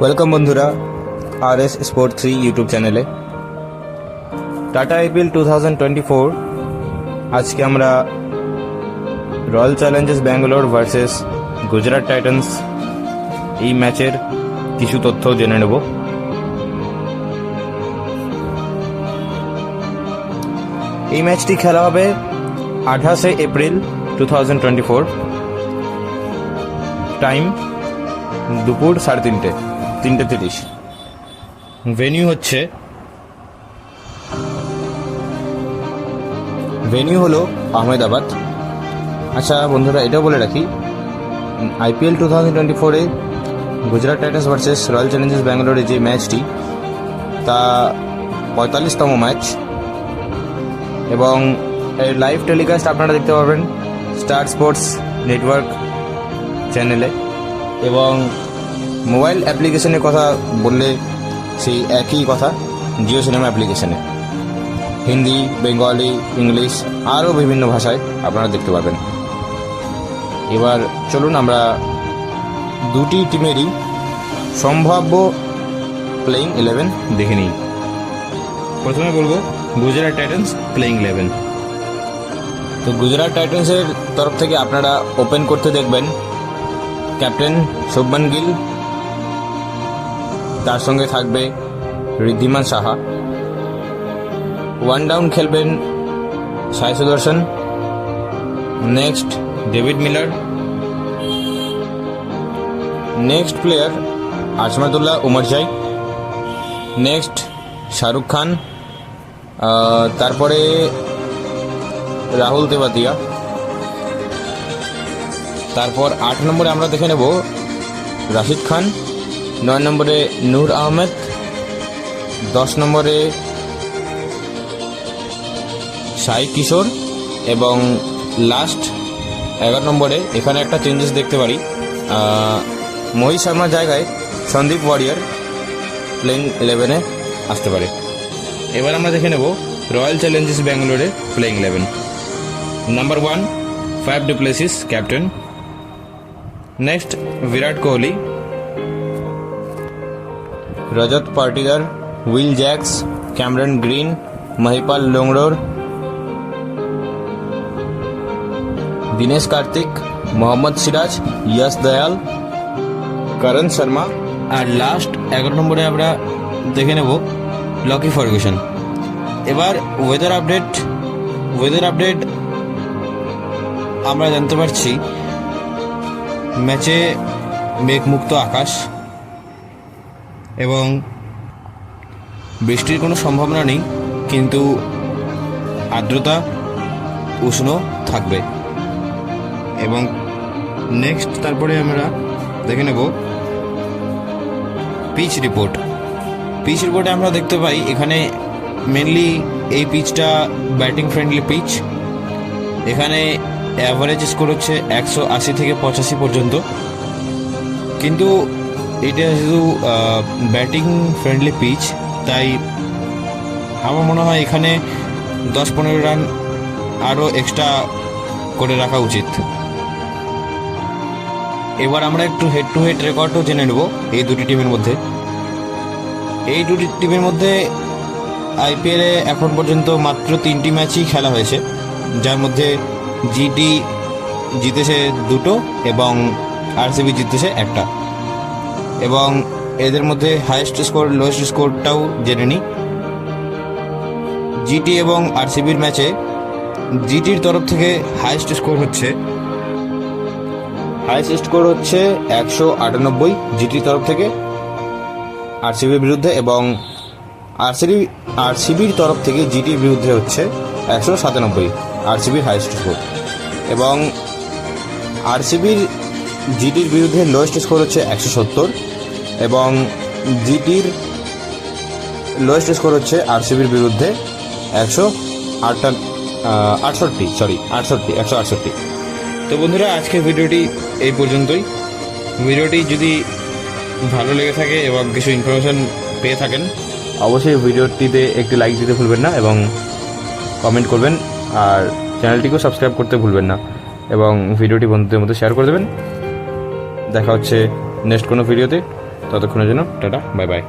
Welcome বন্ধুরা RS sport 3 YouTube চ্যানেলে। Tata IPL 2024 আজকে আমরা royal Challengers Bangalore versus Gujarat Titans এই ম্যাচের কিছু তথ্য জেনে নেব। এই ম্যাচটি খেলা হবে 28 এপ্রিল 2024, টাইম দুপুর 3:30। ভেন্যু হলো আহমেদাবাদ। আচ্ছা বন্ধুরা, এটাও বলে রাখি, IPL 2024-এ Gujarat Titans versus Royal Challengers ব্যাঙ্গালোরের যে ম্যাচটি, তা 45তম ম্যাচ এবং এর লাইভ টেলিকাস্ট আপনারা দেখতে পাবেন স্টার স্পোর্টস নেটওয়ার্ক চ্যানেলে। এবং মোবাইল অ্যাপ্লিকেশনের কথা বললে সেই একই কথা, জিও সিনেমা অ্যাপ্লিকেশনে হিন্দি, বেঙ্গলি, ইংলিশ আরও বিভিন্ন ভাষায় আপনারা দেখতে পাবেন। এবার চলুন আমরা দুটি টিমেরই সম্ভাব্য প্লেইং 11 দেখে নিই। প্রথমে বলবো গুজরাট টাইটান্স প্লেইং 11। তো গুজরাট টাইটান্সের তরফ থেকে আপনারা ওপেন করতে দেখবেন ক্যাপ্টেন শুভমান গিল, তার সঙ্গে থাকবে ঋদ্ধিমান সাহা। ওয়ান ডাউন খেলবেন Sai Sudharsan, next David Miller, next player Azmatullah Omarzai, next Shahrukh Khan, তারপরে রাহুল তেবাতিয়া। তারপর 8 নম্বরে আমরা দেখে নেব রাশিদ খান, 9 নম্বরে নূর আহমেদ, 10 নম্বরে সাই কিশোর এবং লাস্ট 11 নম্বরে এখানে একটা চেঞ্জেস দেখতে পারি, মোহিত শর্মার জায়গায় সন্দীপ ওয়ারিয়ার প্লেইং 11-এ আসতে পারে। এবার আমরা দেখে নেব রয়্যাল চ্যালেঞ্জার্স ব্যাঙ্গালোরে playing 11। Number 1 Faf du Plessis captain, next Virat Kohli, Rajat Patidar, Will Jacks, Cameron Green, Mahipal Lomror, Dinesh Karthik, Mohammed Siraj, Yash Dayal, Karn Sharma. R last 11 নম্বরে আমরা দেখে নেব লকি ফার্গুসন। এবার ওয়েদার আপডেট আমরা জানতে পারছি ম্যাচে মেঘমুক্ত আকাশ এবং বৃষ্টির কোনো সম্ভাবনা নেই, কিন্তু আর্দ্রতা উষ্ণ থাকবে। এবং নেক্সট তারপরে আমরা দেখে নেব পিচ রিপোর্টে আমরা দেখতে পাই এখানে মেনলি এই পিচটা ব্যাটিং ফ্রেন্ডলি পিচ। এখানে অ্যাভারেজ স্কোর হচ্ছে 180 থেকে 85 পর্যন্ত, কিন্তু এটা শুধু ব্যাটিং ফ্রেন্ডলি পিচ, তাই আমার মনে হয় এখানে 10-15 রান আরও এক্সট্রা করে রাখা উচিত। এবার আমরা একটু হেড টু হেড রেকর্ডও জেনে নেব এই দুটি টিমের মধ্যে। IPL-এ এখন পর্যন্ত মাত্র 3টি ম্যাচই খেলা হয়েছে, যার মধ্যে জিটি জিতেছে 2টো এবং RCB জিতেছে 1টা। এবং এদের মধ্যে হাইয়েস্ট স্কোর লোয়েস্ট স্কোরটাও জেনে নিই। জিটি এবং RCBর ম্যাচে জিটির তরফ থেকে হাইয়েস্ট স্কোর হচ্ছে 198 জিটির তরফ থেকে RCBর বিরুদ্ধে, এবং RCBর তরফ থেকে জিটির বিরুদ্ধে হচ্ছে 197 RCBর হাইয়েস্ট স্কোর। এবং RCBর জিটির বিরুদ্ধে লোয়েস্ট স্কোর হচ্ছে 170 এবং জিটির লোয়েস্ট স্কোর হচ্ছে RCBর বিরুদ্ধে 168। তো বন্ধুরা, আজকের ভিডিওটি এই পর্যন্তই। ভিডিওটি যদি ভালো লেগে থাকে এবং কিছু ইনফরমেশন পেয়ে থাকেন, অবশ্যই ভিডিওটিতে একটি লাইক দিতে ভুলবেন না এবং কমেন্ট করবেন, আর চ্যানেলটিকেও সাবস্ক্রাইব করতে ভুলবেন না এবং ভিডিওটি বন্ধুদের মধ্যে শেয়ার করে দেবেন। দেখা হচ্ছে নেক্সট কোনো ভিডিওতে। ততক্ষণের জন্য টাটা, বাই বাই।